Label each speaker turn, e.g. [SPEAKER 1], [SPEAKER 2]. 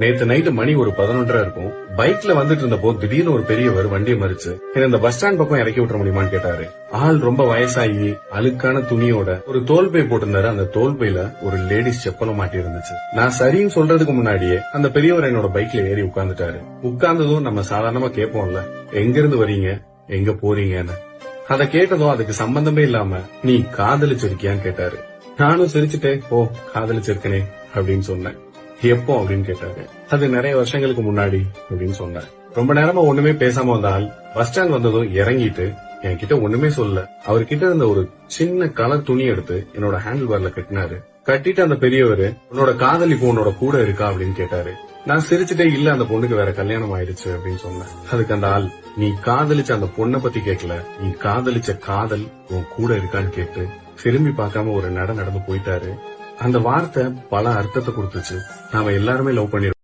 [SPEAKER 1] நேத்து நைட்டு மணி ஒரு 11:30 இருக்கும். பைக்ல வந்துட்டு இருந்தப்போ திடீர்னு ஒரு பெரியவர் வண்டியை மறிச்சு என்ன இந்த பஸ் ஸ்டாண்ட் பக்கம் இறக்கி விட்டுற முடியுமான்னு கேட்டாரு. ஆள் ரொம்ப வயசாகி அழுக்கான துணியோட ஒரு தோல் பை போட்டிருந்தாரு. அந்த தோல் பையில ஒரு லேடிஸ் செப்பலும் மாட்டி இருந்துச்சு. நான் சரின்னு சொல்றதுக்கு முன்னாடியே அந்த பெரியவர் என்னோட பைக்ல ஏறி உட்கார்ந்துட்டாரு. உட்கார்ந்ததும் நம்ம சாதாரணமா கேட்போம்ல, எங்க இருந்து வரீங்க, எங்க போறீங்கன்னு. அத கேட்டதும் அதுக்கு சம்பந்தமே இல்லாம நீ காதலிச்சிருக்கியான்னு கேட்டாரு. நானும் சிரிச்சுட்டே ஓ காதலிச்சிருக்கனே அப்படின்னு சொன்னேன். எப்போ அப்படின்னு கேட்டாரு. அது நிறைய வருஷங்களுக்கு முன்னாடி அப்படின்னு சொன்னேன். ரொம்ப நேரமா ஒண்ணுமே பேசாம வந்தால் பஸ் ஸ்டாண்ட் வந்ததும் இறங்கிட்டு என்கிட்ட ஒண்ணுமே சொல்ல அவர்கிட்ட இருந்த ஒரு சின்ன கலர் துணி எடுத்து என்னோட ஹேண்டில் பார்ல கட்டினாரு. கட்டிட்டு அந்த பெரியவரு உன்னோட காதலி உன்னோட கூட இருக்கா அப்படின்னு கேட்டாரு. நான் சிரிச்சுட்டே இல்ல, அந்த பொண்ணுக்கு வேற கல்யாணம் ஆயிடுச்சு அப்படின்னு சொன்னேன். அதுக்கு அந்த ஆள், நீ காதலிச்ச அந்த பொண்ணை பத்தி கேட்கல, நீ காதலிச்ச காதல் உன் கூட இருக்கான்னு கேட்டு திரும்பி பார்க்காம ஒரு நடந்து போயிட்டாரு. அந்த வார்த்தை பல அர்த்தத்தை கொடுத்துச்சு. நாம எல்லாருமே லவ் பண்ணிருக்கோம்.